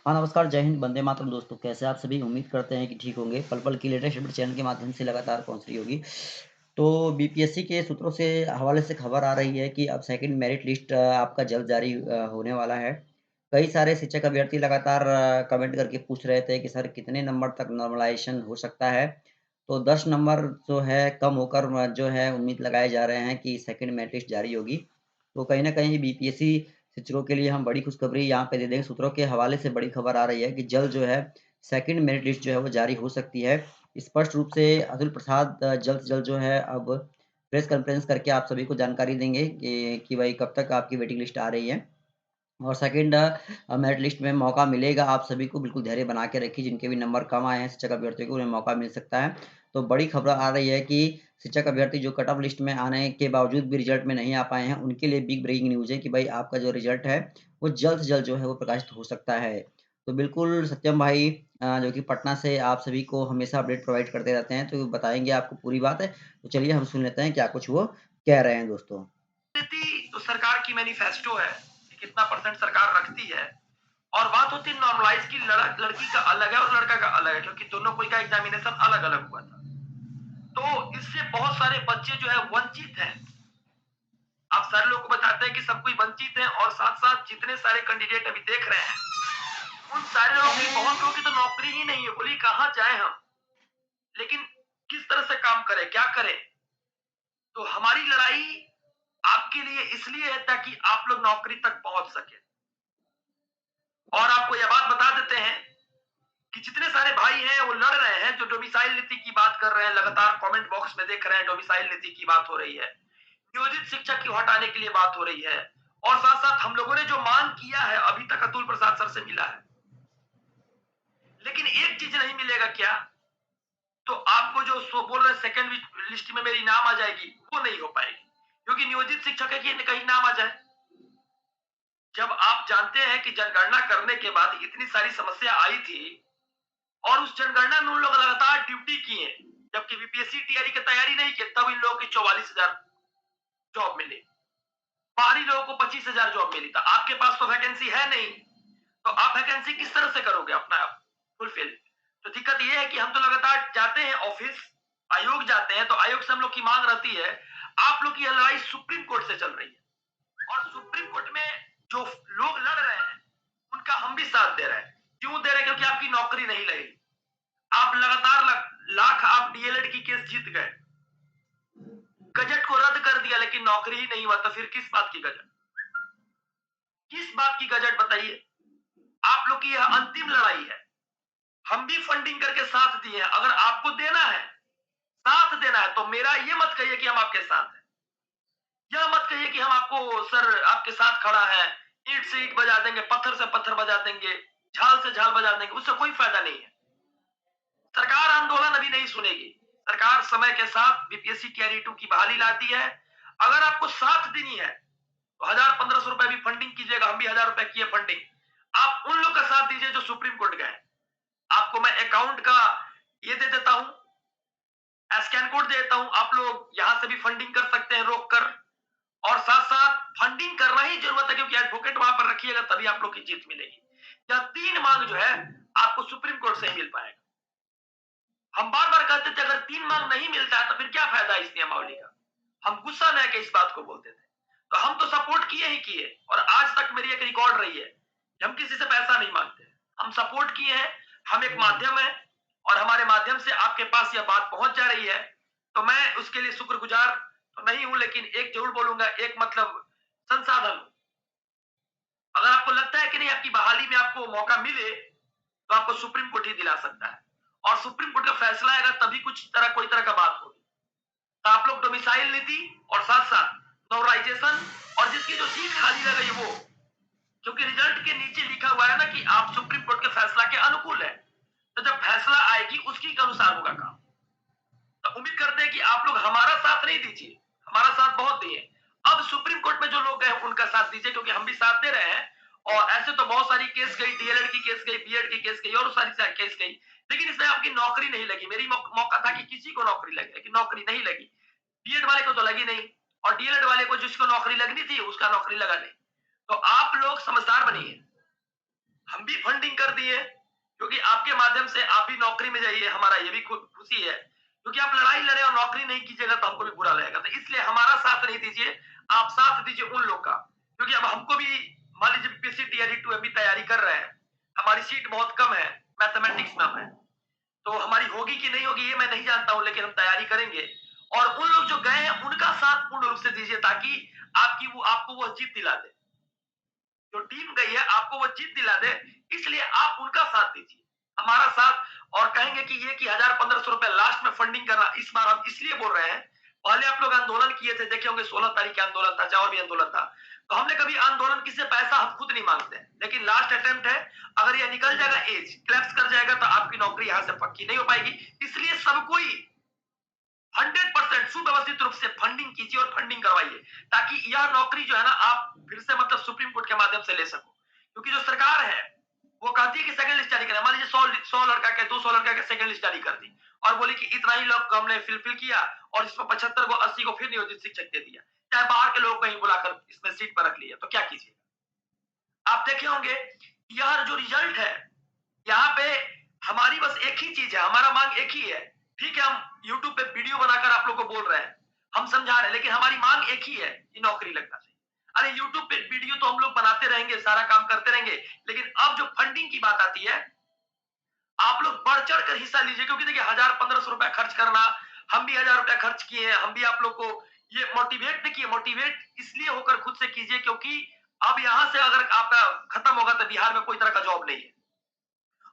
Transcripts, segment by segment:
हाँ, नमस्कार, जय हिंद, वंदे मातरम दोस्तों, कैसे आप सभी? उम्मीद करते हैं कि ठीक होंगे। पल-पल की लेटेस्ट अपडेट चैनल के माध्यम से लगातार पहुँच रही होगी। तो बीपीएससी के सूत्रों से हवाले से खबर आ रही है कि अब सेकंड मेरिट लिस्ट आपका जल्द जारी होने वाला है। कई सारे शिक्षक अभ्यर्थी लगातार कमेंट करके पूछ रहे थे कि सर कितने नंबर तक नॉर्मलाइज़ेशन हो सकता है? तो 10 नंबर जो है कम होकर जो है उम्मीद लगाए जा रहे हैं कि सेकंड मेरिट लिस्ट जारी होगी। तो कहीं न कहीं बीपीएससी शिक्षकों के लिए हम बड़ी खुशखबरी यहाँ पे दे दें, सूत्रों के हवाले से बड़ी खबर आ रही है कि जल्द जो है सेकंड मेरिट लिस्ट जो है वो जारी हो सकती है। स्पष्ट रूप से अतुल प्रसाद जल्द से जल्द जो है अब प्रेस कॉन्फ्रेंस करके आप सभी को जानकारी देंगे कि भाई कब तक आपकी वेटिंग लिस्ट आ रही है। और सेकंड मेरिट लिस्ट में मौका मिलेगा आप सभी को, बिल्कुल धैर्य बना के रखिए, जिनके भी नंबर कम आए हैं शिक्षक अभ्यर्थियों को, उन्हें मौका मिल सकता है। तो बड़ी खबर आ रही है कि शिक्षक अभ्यर्थी जो कट ऑफ लिस्ट में आने के बावजूद भी रिज़ल्ट में नहीं आ पाए हैं, उनके लिए बिग ब्रेकिंग न्यूज़ है कि भाई आपका जो रिज़ल्ट है, वो जल्द से जल्द जो है वो प्रकाशित हो सकता है। तो बिल्कुल सत्यम भाई जो कि पटना से आप सभी को हमेशा अपडेट प्रोवाइड करते रहते हैं, तो बताएँगे आपको पूरी बात है। तो चलिए हम सुन लेते हैं क्या कुछ वो कह रहे हैं दोस्तों। नीति तो सरकार की मैनिफेस्टो है कि कितना परसेंट सरकार रखती है। और बात होती है नॉर्मलाइज की, लड़की का अलग है और लड़का का अलग है, क्योंकि दोनों कोई का एग्जामिनेशन अलग अलग हुआ था। तो इससे बहुत सारे बच्चे जो है वंचित हैं। आप सारे लोग को बताते हैं कि सब कोई वंचित है, और साथ साथ जितने सारे कैंडिडेट अभी देख रहे हैं उन सारे लोगों की, बहुत लोगों की तो नौकरी ही नहीं है। बोलिए कहाँ जाए हम, लेकिन किस तरह से काम करें, क्या करें। तो हमारी लड़ाई आपके लिए इसलिए है ताकि आप लोग नौकरी तक पहुंच सके। और आपको यह बात बता देते हैं कि जितने सारे भाई हैं वो लड़ रहे हैं, जो डोमिसाइल नीति की बात कर रहे हैं, लगातार कमेंट बॉक्स में देख रहे हैं डोमिसाइल नीति की बात हो रही है, नियोजित शिक्षक को हटाने के लिए बात हो रही है। और साथ साथ हम लोगों ने जो मांग किया है अभी तक अतुल प्रसाद सर से मिला है, लेकिन एक चीज नहीं मिलेगा क्या? तो आपको जो बोल रहे सेकंड लिस्ट में मेरी नाम आ जाएगी, वो नहीं हो पाएगी, क्योंकि नियोजित शिक्षक है कि कहीं नाम आ जाए। जब आप जानते हैं कि जनगणना करने के बाद इतनी सारी समस्या आई थी, और उस जनगणना में उन लोग लगातार ड्यूटी किए, जबकि बीपीएससी टीआरई की तैयारी नहीं की, तब इन लोगों की 44,000 जॉब मिली। बाहरी लोगों को 25,000 जॉब मिली। था आपके पास तो वैकेंसी है नहीं, तो आप वैकेंसी किस तरह से करोगे अपना फुलफिल? तो दिक्कत यह है कि हम तो लगातार जाते हैं ऑफिस, आयोग जाते हैं, तो आयोग से हम लोग की मांग रहती है। आप लोग की लड़ाई सुप्रीम कोर्ट से चल रही है, और सुप्रीम कोर्ट में जो लोग लड़ रहे हैं उनका हम भी साथ दे रहे हैं। क्यों दे रहे हैं? क्योंकि आपकी नौकरी नहीं लगेगी। आप लगातार लाख आप डीएलएड की केस जीत गए, गजट को रद्द कर दिया, लेकिन नौकरी ही नहीं हुआ, तो फिर किस बात की गजट, किस बात की गजट बताइए। आप लोग की यह अंतिम लड़ाई है। हम भी फंडिंग करके साथ दिए हैं, अगर आपको देना है, साथ देना है, तो मेरा ये मत कहिए कि हम आपके साथ हैं। यह मत कहिए कि हम आपको सर आपके साथ खड़ा है, ईंट से ईंट बजा देंगे, पत्थर से पत्थर बजा देंगे, झाल से झाल बजा देंगे, उससे कोई फायदा नहीं है। सरकार आंदोलन अभी नहीं सुनेगी। सरकार समय के साथ बीपीएससी टीआरई 2 की बहाली लाती है। अगर आपको साथ देनी है तो 1,000-1,500 रुपए भी फंडिंग कीजिएगा, हम भी 1,000 रुपए किए फंडिंग। आप उन लोग का साथ दीजिए जो सुप्रीम कोर्ट गए। आपको मैं अकाउंट का ये दे देता हूं, स्कैन कोड दे देता हूं, आप लोग यहां से भी फंडिंग कर सकते हैं रोक कर। और साथ साथ फंडिंग करना ही जरूरत है, क्योंकि एडवोकेट वहां पर रखिएगा तभी आप लोग की जीत मिलेगी। यह तीन मांग जो है आपको सुप्रीम कोर्ट से ही मिल पाएगा। हम बार बार कहते थे अगर तीन मांग नहीं मिलता है तो फिर क्या फायदा इस नियमावली का। हम गुस्सा में आके इस बात को बोलते थे, तो हम तो सपोर्ट किए ही किए, और आज तक मेरी एक रिकॉर्ड रही है कि हम किसी से पैसा नहीं मांगते। हम सपोर्ट किए हैं, हम एक माध्यम है, और हमारे माध्यम से आपके पास यह बात पहुंच जा रही है। तो मैं उसके लिए शुक्रगुजार तो नहीं हूं, लेकिन एक जरूर बोलूंगा, एक मतलब संसाधन हूं। अगर आपको लगता है कि नहीं आपकी बहाली में आपको मौका मिले, तो आपको सुप्रीम कोर्ट ही दिला सकता है, और सुप्रीम कोर्ट का फैसला आएगा तभी कुछ तरह कोई तरह का बात होगी। तो आप लोग डोमिसाइल नीति और साथ साथ नोराइजेशन, और जिसकी जो सीट खाली रह गई वो, क्योंकि रिजल्ट के नीचे लिखा हुआ है ना कि आप सुप्रीम कोर्ट के फैसला के अनुकूल है, तो जब फैसला आएगी उसी के अनुसार होगा काम। तो उम्मीद करते हैं कि आप लोग हमारा साथ नहीं दीजिए, हमारा साथ बहुत दिए। अब सुप्रीम कोर्ट में जो लोग गए उनका साथ दीजिए, क्योंकि हम भी साथ दे रहे हैं। और ऐसे तो बहुत सारी केस गई, डीएलएड की केस गई, बीएड की केस गई, और सारी केस गई, लेकिन इसमें आपकी नौकरी नहीं लगी। मेरी मौका था कि किसी को नौकरी लगे, लेकिन नौकरी नहीं लगी। बीएड वाले को तो लगी नहीं, और डीएलएड वाले को जिसको नौकरी लगनी थी उसका नौकरी लगा नहीं। तो आप लोग समझदार बनिए, हम भी फंडिंग कर दिए, क्योंकि आपके माध्यम से आप भी नौकरी में जाइए, हमारा ये भी खुशी है, क्योंकि आप लड़ाई लड़े और नौकरी नहीं कीजिएगा तो हमको भी बुरा लगेगा। तो इसलिए हमारा साथ नहीं दीजिए, आप साथ दीजिए उन लोग का, क्योंकि अब हमको भी मान लीजिए बीपीएससी टीआरई 2 अभी तैयारी कर रहे हैं, हमारी सीट बहुत कम है, मैथमेटिक्स में है, तो हमारी होगी कि नहीं होगी ये मैं नहीं जानता हूं, लेकिन हम तैयारी करेंगे। और उन लोग जो गए हैं उनका साथ पूर्ण रूप से दीजिए, ताकि आपको वो जीत दिला दे। जो टीम गई है आपको वो जीत दिला दे, इसलिए आप उनका साथ दीजिए, हमारा साथ। और कहेंगे कि ये कि 1000-1500 रुपए लास्ट में फंडिंग करना, इस बार हम इसलिए बोल रहे हैं, पहले आप लोग आंदोलन किए थे, देखे होंगे 16 तारीख का आंदोलन था, चाहे और भी आंदोलन था, तो हमने कभी आंदोलन किसी पैसा हम खुद नहीं मांगते, लेकिन लास्ट अटेम्प्ट है, अगर ये निकल जाएगा, एज क्लैप्स कर जाएगा, तो आपकी नौकरी यहां से पक्की नहीं हो पाएगी। इसलिए सबको ही 100% सुव्यवस्थित रूप से फंडिंग कीजिए और फंडिंग करवाइए, ताकि यह नौकरी जो है ना आप फिर से मतलब सुप्रीम कोर्ट के माध्यम से ले सको। क्योंकि जो सरकार है वो कहती है कि सेकंड लिस्ट जारी करें, मान लीजिए 100 लड़का के 200 लड़का के सेकंड लिस्ट जारी कर दी और बोली कि इतना ही लोग हमने फिल किया और इसमें 75 को 80 को फिर नियोजित शिक्षक दे दिया, चाहे बाहर के लोग कहीं बुलाकर इसमें सीट पर रख लिया, तो क्या कीजिए? आप देखे होंगे यह जो रिजल्ट है, यहाँ पे हमारी बस एक ही चीज है, हमारा मांग एक ही है। ठीक है, हम यूट्यूब पे वीडियो बनाकर आप लोग को बोल रहे हैं, हम समझा रहे हैं, लेकिन हमारी मांग एक ही है कि नौकरी लगना चाहिए। अरे यूट्यूब पे वीडियो तो हम लोग बनाते रहेंगे, सारा काम करते रहेंगे, लेकिन अब जो फंडिंग की बात आती है, आप लोग बढ़ चढ़ कर हिस्सा लीजिए, क्योंकि देखिए 1000-1500 रुपया खर्च करना, हम भी 1000 रुपया खर्च किए हैं, हम भी आप लोग को ये मोटिवेट देखिए, मोटिवेट इसलिए होकर खुद से कीजिए, क्योंकि अब यहां से अगर आपका खत्म होगा तो बिहार में कोई तरह का जॉब नहीं है।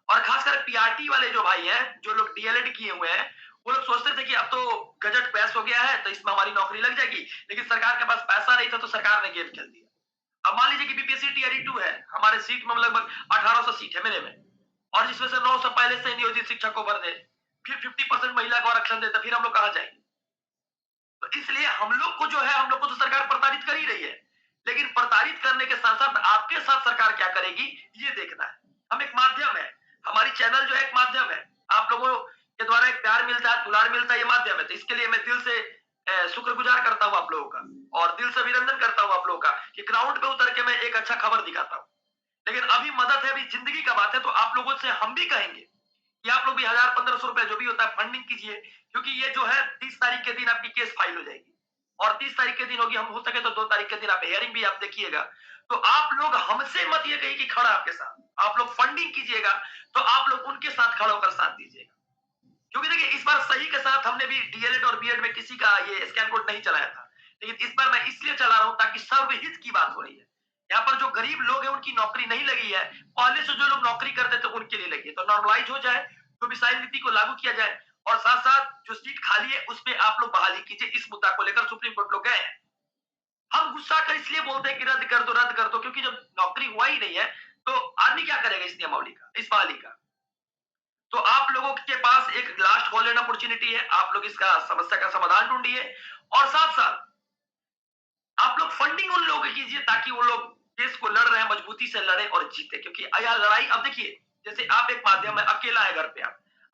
और खासकर पीआरटी वाले जो भाई हैं, जो लोग डीएलएड किए हुए हैं, वो लोग सोचते थे कि अब तो गजट पास हो गया है तो इसमें हमारी नौकरी लग जाएगी, लेकिन सरकार के पास पैसा नहीं था तो सरकार ने गेम खेल दिया। अब मान लीजिए कि बीपीएससी टीआरई 2 है, हमारे सीट में लगभग 1800 सीट है मेरे में, और जिसमें से 900 पहले से नियोजित शिक्षक को भर दे, फिर 50% महिला को आरक्षण देते, फिर हम लोग कहां जाएंगे? तो इसलिए हम लोग को जो है, हम लोग को तो सरकार प्रताड़ित कर ही रही है, लेकिन प्रताड़ित करने के साथ साथ आपके साथ सरकार क्या करेगी ये देखना है। हम एक माध्यम है, हमारी चैनल जो है एक माध्यम है, आप लोगों के द्वारा एक प्यार मिलता है, दुलार मिलता है, ये माध्यम है। तो इसके लिए मैं दिल से शुक्रगुजार करता हूँ आप लोगों का, और दिल से अभिनंदन करता हूँ आप लोगों का कि ग्राउंड पे उतर के मैं एक अच्छा खबर दिखाता हूँ। लेकिन अभी मदद है, अभी जिंदगी का बात है, तो आप लोगों से हम भी कहेंगे कि आप लोग भी 1000-1500 रुपए जो भी होता है फंडिंग कीजिए, क्योंकि ये जो है 30 तारीख के दिन आपकी केस फाइल हो जाएगी, और 30 तारीख के दिन होगी, हम हो सके तो 2 तारीख के दिन आप हियरिंग भी आप देखिएगा। तो आप लोग हमसे मत ये कहिए कि खड़ा आपके साथ, आप लोग फंडिंग कीजिएगा, तो आप लोग उनके साथ खड़ा होकर साथ दीजिएगा। क्योंकि देखिए इस बार सही के साथ हमने भी डीएलएड और बीएड में किसी का ये स्कैन कोड नहीं चलाया था, लेकिन इस बार मैं इसलिए चला रहा हूं ताकि सर्वहित की बात हो रही है। यहाँ पर जो गरीब लोग हैं उनकी नौकरी नहीं लगी है, पहले से जो लोग नौकरी करते थे उनके लिए लगी है, तो नॉर्मलाइज हो जाए, तो मिसाइल नीति को लागू किया जाए, और साथ साथ जो सीट खाली है उस पर आप लोग बहाली कीजिए। इस मुद्दा को लेकर सुप्रीम कोर्ट लोग गए हैं। हम गुस्सा कर इसलिए बोलते हैं कि रद्द कर दो, रद्द कर दो, क्योंकि जब नौकरी हुआ ही नहीं है तो आदमी क्या करेगा इस नियमावली का, इस बहाली का। तो आप लोगों के पास एक लास्ट गोल्डन अपॉर्चुनिटी है, आप लोग इसका समस्या का समाधान ढूंढिए, और साथ साथ आप लोग फंडिंग उन लोगों की कीजिए ताकि वो लोग केस को लड़ रहे हैं मजबूती से लड़े और जीते, क्योंकि यह लड़ाई अब देखिए, जैसे आप एक माध्यम है, अकेला है घर पे,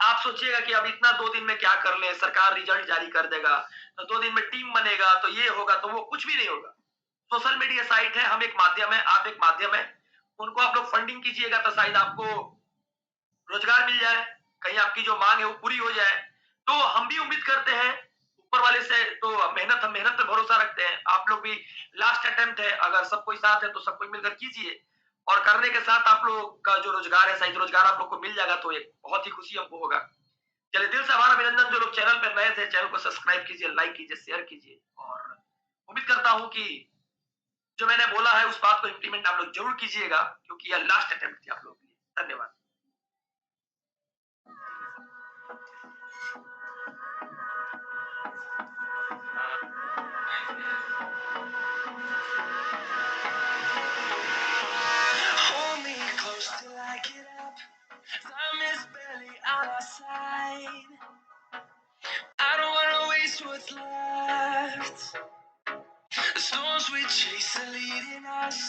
आप सोचिएगा कि अब इतना 2 दिन में क्या कर ले, सरकार रिजल्ट जारी कर देगा, तो 2 दिन में टीम बनेगा, तो ये होगा, तो वो कुछ भी नहीं होगा। सोशल मीडिया साइट है, हम एक माध्यम है, आप एक माध्यम है, उनको आप लोग फंडिंग कीजिएगा तो शायद आपको रोजगार मिल जाए, कहीं आपकी जो मांग है वो पूरी हो जाए। तो हम भी उम्मीद करते हैं ऊपर वाले से, तो हम मेहनत पे भरोसा रखते हैं, आप लोग भी लास्ट अटेम्प्ट है, अगर सब कोई साथ है तो सब कोई मिलकर कीजिए, और करने के साथ आप लोग का जो रोजगार है, शायद रोजगार आप लोग को मिल जाएगा, तो एक बहुत ही खुशी हमको होगा। चलिए दिल से हमारा अभिनंदन, जो लोग चैनल पर नए थे चैनल को सब्सक्राइब कीजिए, लाइक कीजिए, शेयर कीजिए, और उम्मीद करता हूँ कि जो मैंने बोला है उस बात को इम्प्लीमेंट आप लोग जरूर कीजिएगा, क्योंकि यह लास्ट अटेम्प्ट थी आप लोग के लिए। धन्यवाद। Hold me close till I get up. Time is barely on our side. I don't wanna waste what's left. The storms we chase are leading us.